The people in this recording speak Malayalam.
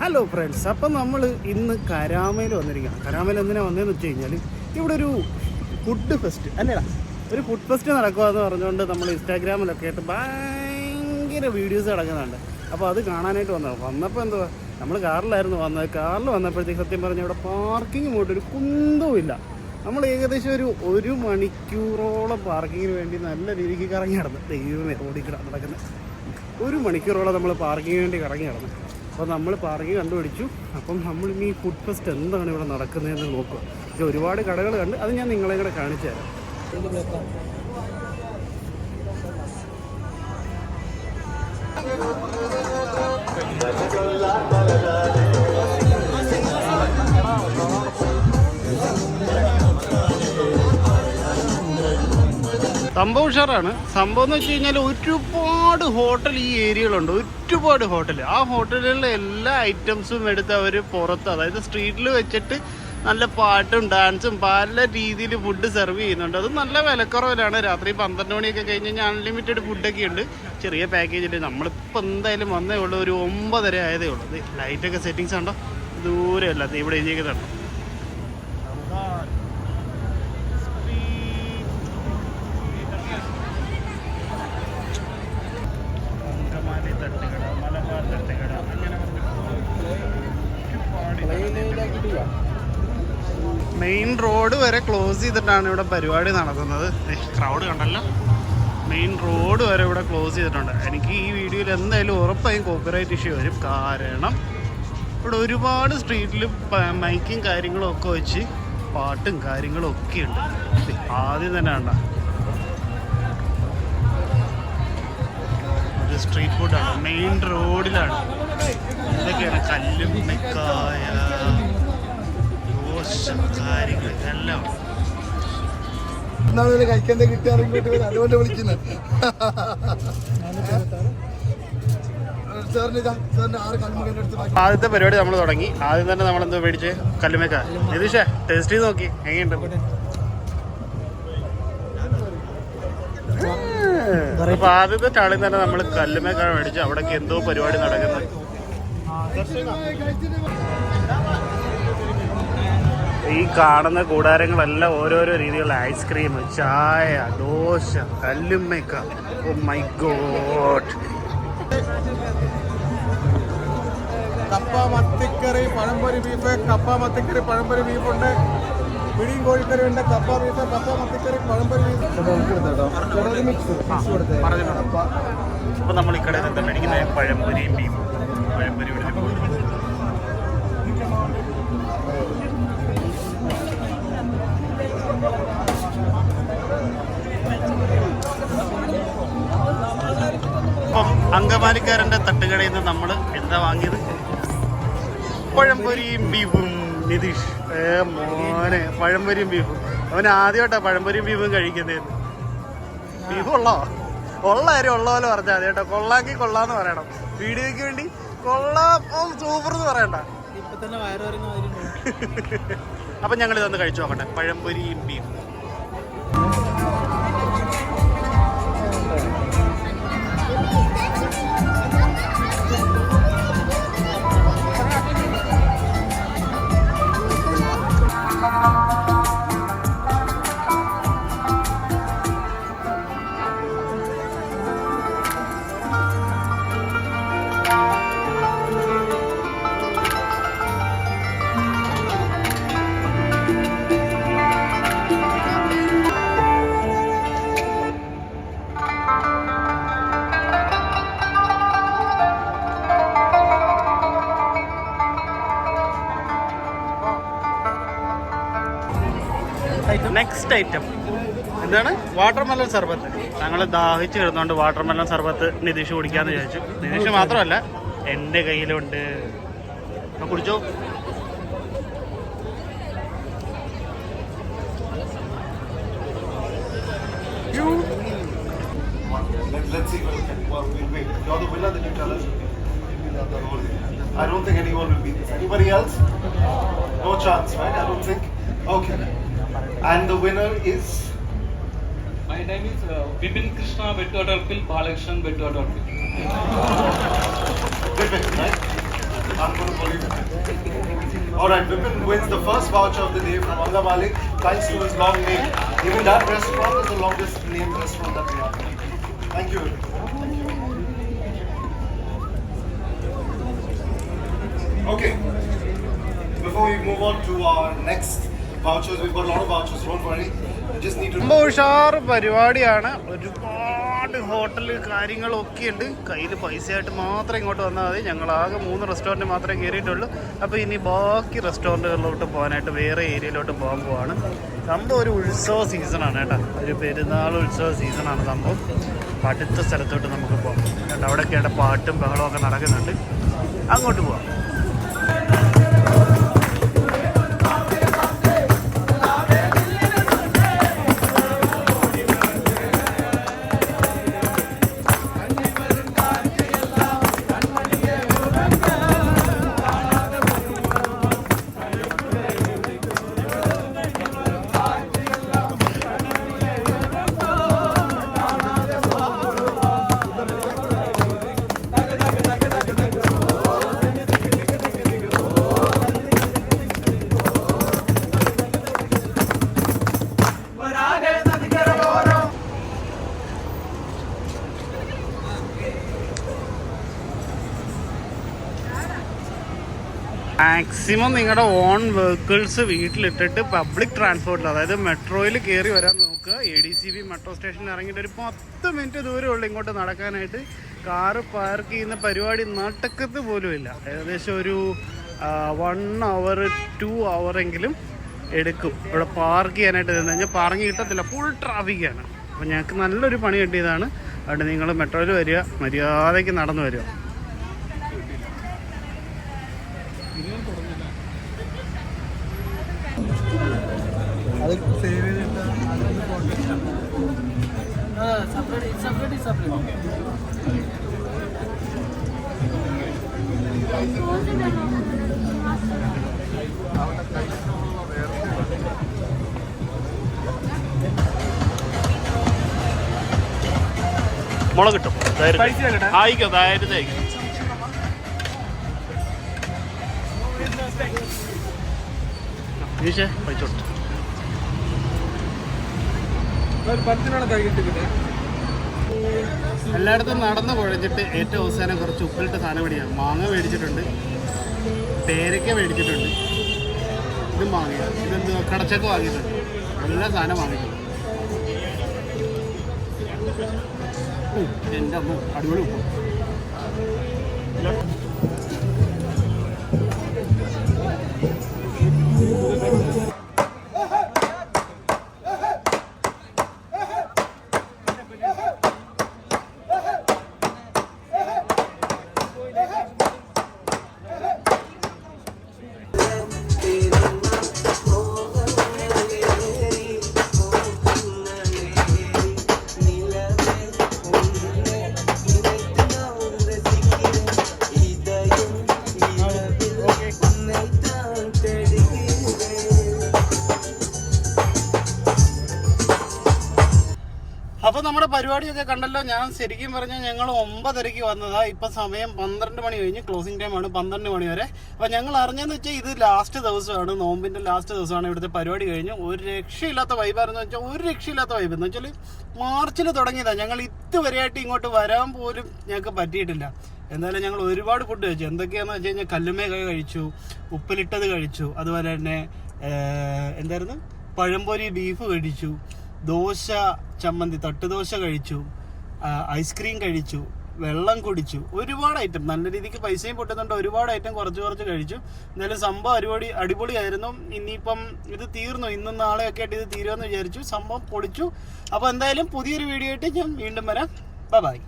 ഹലോ ഫ്രണ്ട്സ്, അപ്പം നമ്മൾ ഇന്ന് കരാമയിൽ വന്നിരിക്കുകയാണ്. കരാമയിൽ എന്തിനാണ് വന്നതെന്ന് വെച്ച് കഴിഞ്ഞാൽ ഇവിടെ ഒരു ഫുഡ് ഫെസ്റ്റ് അല്ലേടാ, ഒരു ഫുഡ് ഫെസ്റ്റ് നടക്കുകയെന്ന് പറഞ്ഞുകൊണ്ട് നമ്മൾ ഇൻസ്റ്റാഗ്രാമിലൊക്കെ ആയിട്ട് ഭയങ്കര വീഡിയോസ് കിടക്കുന്നുണ്ട്. അപ്പോൾ അത് കാണാനായിട്ട് വന്നപ്പോൾ എന്തുവാ, നമ്മൾ കാറിലായിരുന്നു വന്നത്. കാറിൽ വന്നപ്പോഴത്തേക്ക് സത്യം പറഞ്ഞാൽ ഇവിടെ പാർക്കിംഗ് പോയിട്ട് ഒരു കുന്തവും ഇല്ല. നമ്മൾ ഏകദേശം ഒരു മണിക്കൂറോളം പാർക്കിങ്ങിന് വേണ്ടി നല്ല രീതിക്ക് കറങ്ങി നടന്നു. ദൈവമേ, റോഡിൽ നടക്കുന്നത് 1 മണിക്കൂറോളം നമ്മൾ പാർക്കിങ്ങിന് വേണ്ടി കറങ്ങി നടന്നു. അപ്പോൾ നമ്മൾ പാർക്കിംഗ് കണ്ടുപിടിച്ചു. അപ്പം നമ്മൾ ഇനി ഫുഡ് ഫെസ്റ്റ് എന്താണ് ഇവിടെ നടക്കുന്നതെന്ന് നോക്കുക. പക്ഷേ ഒരുപാട് കടകൾ കണ്ട് അത് ഞാൻ നിങ്ങളെ കൂടെ കാണിച്ചു തരാം. സംഭവം ഉഷാറാണ്. സംഭവം എന്ന് വെച്ച് കഴിഞ്ഞാൽ ഒരുപാട് ഹോട്ടൽ ഈ ഏരിയകളുണ്ട്, ഒരുപാട് ഹോട്ടൽ. ആ ഹോട്ടലുകളിലെ എല്ലാ ഐറ്റംസും എടുത്ത് അവർ പുറത്ത്, അതായത് സ്ട്രീറ്റിൽ വെച്ചിട്ട് നല്ല പാട്ടും ഡാൻസും പല രീതിയിൽ ഫുഡ് സെർവ് ചെയ്യുന്നുണ്ട്. അത് നല്ല വിലക്കുറവിലാണ്. രാത്രി 12 മണിയൊക്കെ കഴിഞ്ഞ് കഴിഞ്ഞാൽ അൺലിമിറ്റഡ് ഫുഡൊക്കെ ഉണ്ട്. ചെറിയ പാക്കേജിൽ നമ്മളിപ്പോൾ എന്തായാലും വന്നേ ഉള്ളൂ, ഒരു 9:30 ആയതേ ഉള്ളൂ. അത് ലൈറ്റൊക്കെ സെറ്റിങ്സ് ഉണ്ടോ, ദൂരമല്ല ഇവിടെ എഴുതിയേക്കുന്നുണ്ടോ. മെയിൻ റോഡ് വരെ ക്ലോസ് ചെയ്തിട്ടാണ് ഇവിടെ പരിപാടി നടക്കുന്നത്. ക്രൗഡ് കണ്ടല്ലോ, മെയിൻ റോഡ് വരെ ഇവിടെ ക്ലോസ് ചെയ്തിട്ടുണ്ട്. എനിക്ക് ഈ വീഡിയോയിൽ എന്തായാലും ഉറപ്പായും കോപ്പിറൈറ്റ് ഇഷ്യൂ വരും. കാരണം ഇവിടെ ഒരുപാട് സ്ട്രീറ്റിൽ മൈക്കും കാര്യങ്ങളും ഒക്കെ വെച്ച് പാട്ടും കാര്യങ്ങളും ഒക്കെ ഉണ്ട്. ആദ്യം തന്നെ കണ്ട ഒരു സ്ട്രീറ്റ് ഫുഡാണ്, മെയിൻ റോഡിലാണ്. ഇതൊക്കെയാണ് കല്ലുമ്മക്കായ, കാര്യങ്ങൾ എല്ലാം കഴിക്കാൻ കിട്ടാറിങ്ങോട്ട് അതുകൊണ്ട് വിളിക്കുന്നത്. ആദ്യത്തെ പരിപാടി നമ്മൾ തുടങ്ങി. ആദ്യം തന്നെ നമ്മൾ എന്തോ മേടിച്ച് കല്ലുമേക്ക. നിതീഷേ, ടേസ്റ്റ് ചെയ്ത് നോക്കി എങ്ങനെയുണ്ട്. അപ്പൊ ആദ്യത്തെ ചാളിൽ തന്നെ നമ്മൾ കല്ലുമേക്ക മേടിച്ച് അവിടേക്ക് എന്തോ പരിപാടി നടക്കുന്നത്. ഈ കാണുന്ന കൂടാരങ്ങളെല്ലാം ഓരോരോ രീതിയിലുള്ള ഐസ്ക്രീം, ചായ, ദോശ, കല്ലുമ്മക്ക. Oh my god. കപ്പ മത്തിക്കറി, പഴംപൊരി ബീഫ്, കപ്പ മത്തിക്കറി പഴംപൊരി ബീഫുണ്ട്, പിടിയും കോഴിക്കറി ഉണ്ട്, കപ്പ ബീഫ്, കപ്പ മത്തിക്കറി പഴംപൊരി ബീഫ്. അപ്പൊ നമ്മൾ ഈ കടയിൽ എന്താ മേടിക്കുന്നത്? പഴംപൊരിയും ബീഫും. പഴംപൊരി അപ്പം അങ്കമാലിക്കാരൻ്റെ തട്ടുകടയിൽ നിന്ന് നമ്മൾ എന്താ വാങ്ങിയത്? പഴംപൊരിയും ബീഫും. നിതീഷ് മോനെ, പഴംപൊരിയും ബീഫും. അവൻ ആദ്യമായിട്ടാണ് പഴംപൊരിയും ബീഫും കഴിക്കുന്നതെന്ന്. ബീഫ് ഉള്ള കാര്യം ഉള്ള പോലെ പറഞ്ഞാൽ മതി കേട്ടോ. കൊള്ളാമെങ്കിൽ കൊള്ളാന്ന് പറയണം. വീഡിയോയ്ക്ക് വേണ്ടി കൊള്ളാം സൂപ്പർ എന്ന് പറയണ്ട. അപ്പം ഞങ്ങൾ ഇതൊന്ന് കഴിച്ചു നോക്കട്ടെ, പഴംപൊരിയും ബീഫും. നെക്സ്റ്റ് ഐറ്റം എന്താണ്? വാട്ടർമെലൺ സർബത്ത്. ഞങ്ങൾ ദാഹിച്ച് കിടന്നുകൊണ്ട് വാട്ടർമെലൺ സർബത്ത് നിതീഷ് കുടിക്കാന്ന് വിചാരിച്ചു. നിതീഷ് മാത്രമല്ല, എൻ്റെ കയ്യിലുണ്ട്. അപ്പം കുടിച്ചോ. I don't think anyone will beat this. Anybody else? No chance, right? I don't think. Okay. And the winner is? My name is Vipin Krishna Vettuadarpil Balakrishnan Vettuadarpil. Vipin, right? I'm going to believe it. Alright, Vipin wins the first voucher of the day from Angavali thanks to his long name. Even that restaurant is the longest named restaurant that we have. Thank you. Okay. Before we move on to our next vouchers, we've got a lot of vouchers, don't worry. You just need to... ഉഷാർ പരിപാടിയാണ്. ഒരുപാട് ഹോട്ടൽ കാര്യങ്ങളൊക്കെ ഉണ്ട്. കയ്യിൽ പൈസയായിട്ട് മാത്രം ഇങ്ങോട്ട് വന്നാൽ മതി. ഞങ്ങളാകെ 3 റെസ്റ്റോറൻറ്റ് മാത്രമേ കയറിയിട്ടുള്ളൂ. അപ്പോൾ ഇനി ബാക്കി റെസ്റ്റോറൻറ്റുകളിലോട്ട് പോകാനായിട്ട് വേറെ ഏരിയയിലോട്ട് പോകാൻ പോവാണ്. സംഭവം ഒരു ഉത്സവ സീസണാണ് കേട്ടോ. ഒരു പെരുന്നാൾ ഉത്സവ സീസണാണ് സംഭവം. അടുത്ത സ്ഥലത്തോട്ട് നമുക്ക് പോകാം കേട്ടോ. അവിടെയൊക്കെയാണ് പാട്ടും ബഹളവും ഒക്കെ നടക്കുന്നുണ്ട്. അങ്ങോട്ട് പോവാം. മാക്സിമം നിങ്ങളുടെ ഓൺ വെഹിക്കിൾസ് വീട്ടിലിട്ടിട്ട് പബ്ലിക് ട്രാൻസ്പോർട്ടിൽ, അതായത് മെട്രോയിൽ കയറി വരാൻ നോക്കുക. ADCB മെട്രോ സ്റ്റേഷനിൽ ഇറങ്ങിയിട്ട് ഒരു 10 മിനിറ്റ് ദൂരമുള്ളൂ ഇങ്ങോട്ട് നടക്കാനായിട്ട്. കാറ് പാർക്ക് ചെയ്യുന്ന പരിപാടി നടക്കത്ത് പോലുമില്ല. ഏകദേശം ഒരു 1 hour 2 hour എങ്കിലും എടുക്കും ഇവിടെ പാർക്ക് ചെയ്യാനായിട്ട്. നിന്ന് കഴിഞ്ഞാൽ പാർക്കിങ് കിട്ടത്തില്ല, ഫുൾ ട്രാഫിക്കാണ്. അപ്പോൾ ഞങ്ങൾക്ക് നല്ലൊരു പണി കിട്ടിയതാണ്. അതുകൊണ്ട് നിങ്ങൾ മെട്രോയിൽ വരിക, മര്യാദയ്ക്ക് നടന്നു വരിക. മുളക് കിട്ടും, ആയിക്കോ, ധൈര്യത്തെ അയക്കും. പൈസ കൊടുത്തു. എല്ലായിടത്തും നടന്ന് കുഴച്ചിട്ട് ഏറ്റവും അവസാനം കുറച്ച് ഉപ്പിലിട്ട സാധനം മേടിക്കാം. മാങ്ങ മേടിച്ചിട്ടുണ്ട്, പേരയ്ക്ക മേടിച്ചിട്ടുണ്ട്, ഇതും വാങ്ങിയ, ഇതെന്ത് കടച്ചക്ക വാങ്ങിയിട്ടുണ്ട്. എല്ലാ സാധനം വാങ്ങിയിട്ടുണ്ട്. എൻ്റെ അമ്മ അടിപൊളി ഉപ്പ്. അപ്പോൾ നമ്മുടെ പരിപാടിയൊക്കെ കണ്ടല്ലോ. ഞാൻ ശരിക്കും പറഞ്ഞാൽ ഞങ്ങൾ 9:30 വന്നതാണ്. ഇപ്പം സമയം 12 മണി കഴിഞ്ഞ്. ക്ലോസിംഗ് ടൈമാണ് 12 മണി വരെ. അപ്പോൾ ഞങ്ങൾ അറിഞ്ഞതെന്ന് വെച്ചാൽ ഇത് ലാസ്റ്റ് ദിവസമാണ്, നോമ്പിൻ്റെ ലാസ്റ്റ് ദിവസമാണ്. ഇവിടുത്തെ പരിപാടി കഴിഞ്ഞു. ഒരു രക്ഷയില്ലാത്ത വൈബായിരുന്നു വെച്ചാൽ, ഒരു രക്ഷയില്ലാത്ത വൈബ് എന്ന് വെച്ചാൽ മാർച്ചിൽ തുടങ്ങിയതാണ്. ഞങ്ങൾ ഇതുവരെയായിട്ട് ഇങ്ങോട്ട് വരാൻ പോലും ഞങ്ങൾക്ക് പറ്റിയിട്ടില്ല. എന്തായാലും ഞങ്ങൾ ഒരുപാട് ഫുഡ് കഴിച്ചു. എന്തൊക്കെയാണെന്ന് വെച്ച് കഴിഞ്ഞാൽ കല്ലുമേ കഴിച്ചു, ഉപ്പിലിട്ടത് കഴിച്ചു, അതുപോലെ തന്നെ എന്തായിരുന്നു, പഴംപൊരി ബീഫ് കഴിച്ചു, ദോശ ചമ്മന്തി തട്ടുദോശ കഴിച്ചു, ഐസ്ക്രീം കഴിച്ചു, വെള്ളം കുടിച്ചു, ഒരുപാട് ഐറ്റം. നല്ല രീതിക്ക് പൈസയും പൊട്ടുന്നുണ്ട്. ഒരുപാട് ഐറ്റം കുറച്ച് കഴിച്ചു. എന്തായാലും സംഭവം അടിപൊളിയായിരുന്നു. ഇനിയിപ്പം ഇത് തീർന്നു, ഇന്നും നാളെയൊക്കെ ആയിട്ട് ഇത് തീരുമെന്ന് വിചാരിച്ചു. സംഭവം പൊളിച്ചു. അപ്പോൾ എന്തായാലും പുതിയൊരു വീഡിയോ ആയിട്ട് ഞാൻ വീണ്ടും വരാം. ബൈ.